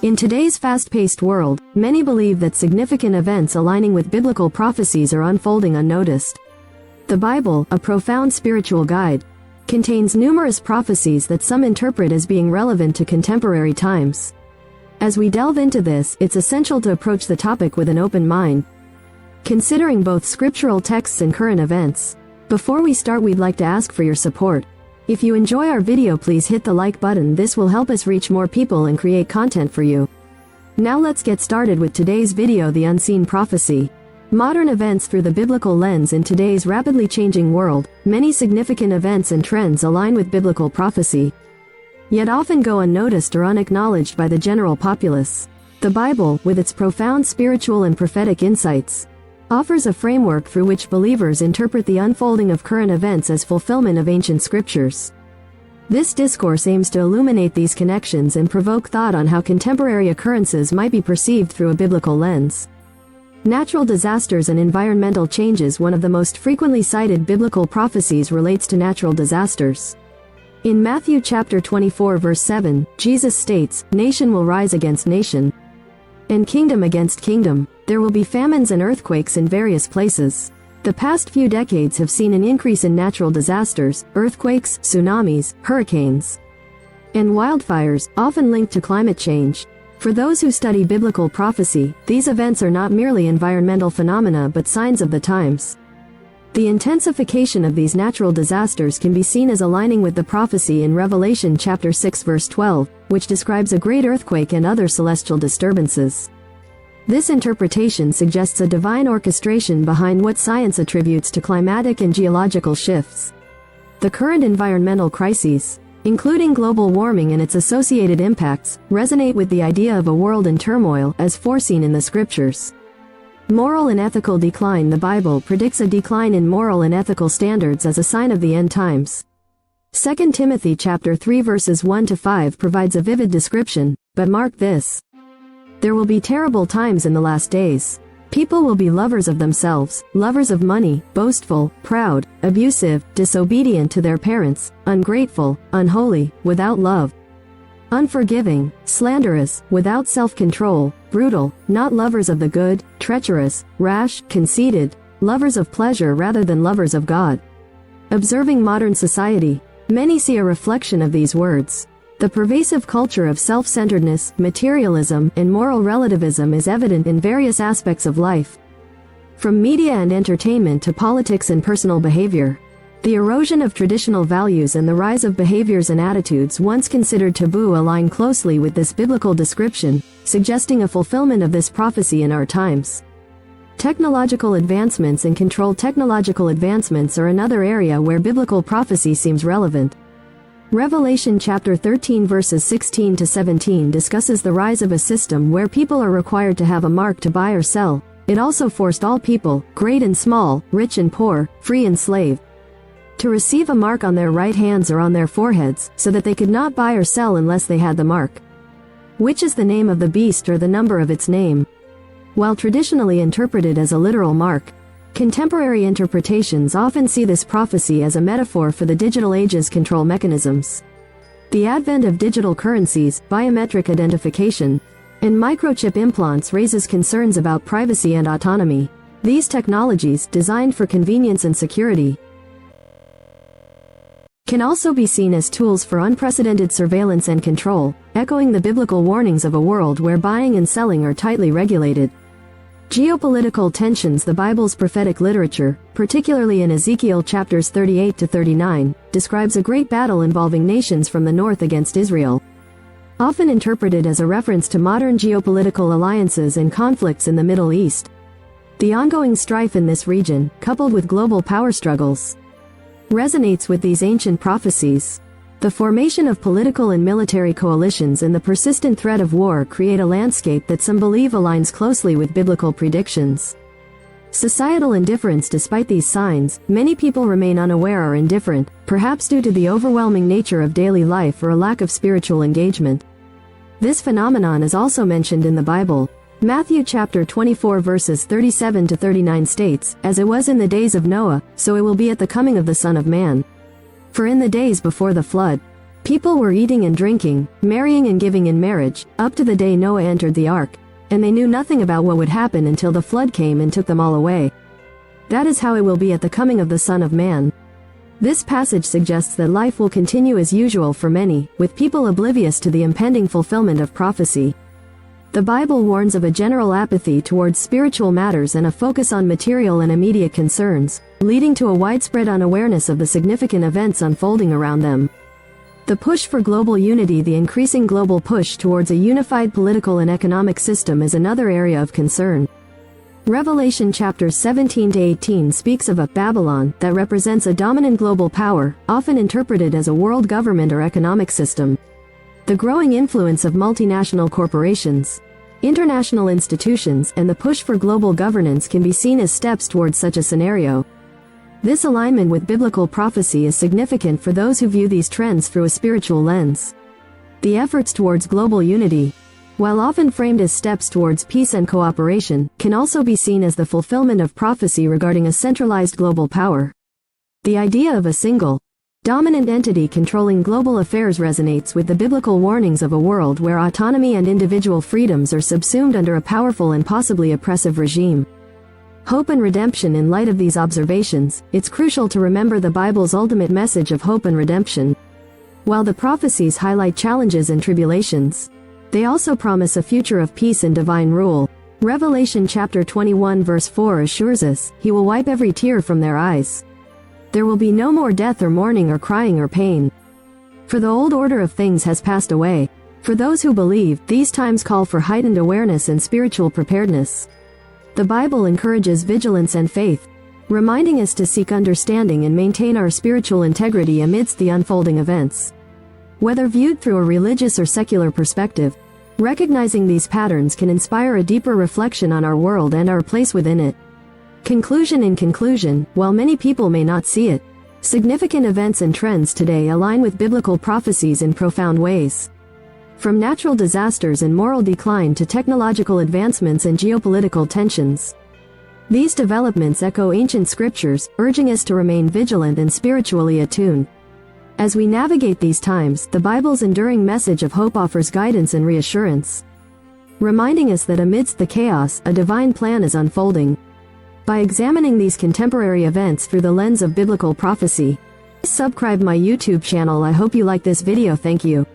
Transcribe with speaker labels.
Speaker 1: In today's fast-paced world, many believe that significant events aligning with biblical prophecies are unfolding unnoticed. The Bible, a profound spiritual guide, contains numerous prophecies that some interpret as being relevant to contemporary times. As we delve into this, it's essential to approach the topic with an open mind, considering both scriptural texts and current events. Before we start, we'd like to ask for your support. If you enjoy our video, please hit the like button. This will help us reach more people and create content for you. Now let's get started with today's video, The Unseen Prophecy. Modern events through the biblical lens. In today's rapidly changing world, many significant events and trends align with biblical prophecy, yet often go unnoticed or unacknowledged by the general populace. The Bible, with its profound spiritual and prophetic insights, offers a framework through which believers interpret the unfolding of current events as fulfillment of ancient scriptures. This discourse aims to illuminate these connections and provoke thought on how contemporary occurrences might be perceived through a biblical lens. Natural disasters and environmental changes. One of the most frequently cited biblical prophecies relates to natural disasters. In Matthew chapter 24 verse 7, Jesus states, "Nation will rise against nation, and kingdom against kingdom. There will be famines and earthquakes in various places." The past few decades have seen an increase in natural disasters, earthquakes, tsunamis, hurricanes, and wildfires, often linked to climate change. For those who study biblical prophecy, these events are not merely environmental phenomena but signs of the times. The intensification of these natural disasters can be seen as aligning with the prophecy in Revelation chapter 6 verse 12, which describes a great earthquake and other celestial disturbances. This interpretation suggests a divine orchestration behind what science attributes to climatic and geological shifts. The current environmental crises, including global warming and its associated impacts, resonate with the idea of a world in turmoil as foreseen in the scriptures. Moral and ethical decline. The Bible predicts a decline in moral and ethical standards as a sign of the end times. 2 Timothy chapter 3 verses 1 to 5 provides a vivid description, but mark this: there will be terrible times in the last days. People will be lovers of themselves, lovers of money, boastful, proud, abusive, disobedient to their parents, ungrateful, unholy, without love, unforgiving, slanderous, without self-control, brutal, not lovers of the good, treacherous, rash, conceited, lovers of pleasure rather than lovers of God. Observing modern society, many see a reflection of these words. The pervasive culture of self-centeredness, materialism, and moral relativism is evident in various aspects of life, from media and entertainment to politics and personal behavior. The erosion of traditional values and the rise of behaviors and attitudes once considered taboo align closely with this biblical description, suggesting a fulfillment of this prophecy in our times. Technological advancements and control. Technological advancements are another area where biblical prophecy seems relevant. Revelation chapter 13 verses 16 to 17 discusses the rise of a system where people are required to have a mark to buy or sell. It also forced all people, great and small, rich and poor, free and slave, to receive a mark on their right hands or on their foreheads, so that they could not buy or sell unless they had the mark, which is the name of the beast or the number of its name. While traditionally interpreted as a literal mark, contemporary interpretations often see this prophecy as a metaphor for the digital age's control mechanisms. The advent of digital currencies, biometric identification, and microchip implants raises concerns about privacy and autonomy. These technologies, designed for convenience and security, can also be seen as tools for unprecedented surveillance and control, echoing the biblical warnings of a world where buying and selling are tightly regulated. Geopolitical tensions. The Bible's prophetic literature, particularly in Ezekiel chapters 38 to 39, describes a great battle involving nations from the north against Israel, often interpreted as a reference to modern geopolitical alliances and conflicts in the Middle East. The ongoing strife in this region, coupled with global power struggles, resonates with these ancient prophecies. The formation of political and military coalitions and the persistent threat of war create a landscape that some believe aligns closely with biblical predictions. Societal indifference. Despite these signs, many people remain unaware or indifferent, perhaps due to the overwhelming nature of daily life or a lack of spiritual engagement. This phenomenon is also mentioned in the Bible. Matthew chapter 24 verses 37 to 39 states, "As it was in the days of Noah, so it will be at the coming of the Son of Man. For in the days before the flood, People were eating and drinking, marrying and giving in marriage, up to the day Noah entered the ark, and they knew nothing about what would happen until the flood came and took them all away. That is how it will be at the coming of the Son of Man. This passage suggests that life will continue as usual for many, with people oblivious to the impending fulfillment of prophecy. The Bible warns of a general apathy towards spiritual matters and a focus on material and immediate concerns, leading to a widespread unawareness of the significant events unfolding around them. The push for global unity. The increasing global push towards a unified political and economic system is another area of concern. Revelation chapters 17-18 speaks of a Babylon that represents a dominant global power, often interpreted as a world government or economic system. The growing influence of multinational corporations, international institutions, and the push for global governance can be seen as steps towards such a scenario. This alignment with biblical prophecy is significant for those who view these trends through a spiritual lens. The efforts towards global unity, while often framed as steps towards peace and cooperation, can also be seen as the fulfillment of prophecy regarding a centralized global power. The idea of a single, dominant entity controlling global affairs resonates with the biblical warnings of a world where autonomy and individual freedoms are subsumed under a powerful and possibly oppressive regime. Hope and redemption. In light of these observations, it's crucial to remember the Bible's ultimate message of hope and redemption. While the prophecies highlight challenges and tribulations, they also promise a future of peace and divine rule. Revelation chapter 21 verse 4 assures us, He will wipe every tear from their eyes. There will be no more death or mourning or crying or pain. For the old order of things has passed away. For those who believe, these times call for heightened awareness and spiritual preparedness. The Bible encourages vigilance and faith, reminding us to seek understanding and maintain our spiritual integrity amidst the unfolding events. Whether viewed through a religious or secular perspective, recognizing these patterns can inspire a deeper reflection on our world and our place within it. Conclusion. In conclusion, while many people may not see it, significant events and trends today align with biblical prophecies in profound ways. From natural disasters and moral decline to technological advancements and geopolitical tensions, these developments echo ancient scriptures, urging us to remain vigilant and spiritually attuned. As we navigate these times, the Bible's enduring message of hope offers guidance and reassurance, reminding us that amidst the chaos, a divine plan is unfolding. By examining these contemporary events through the lens of biblical prophecy, subscribe my YouTube channel. I hope you like this video. Thank you.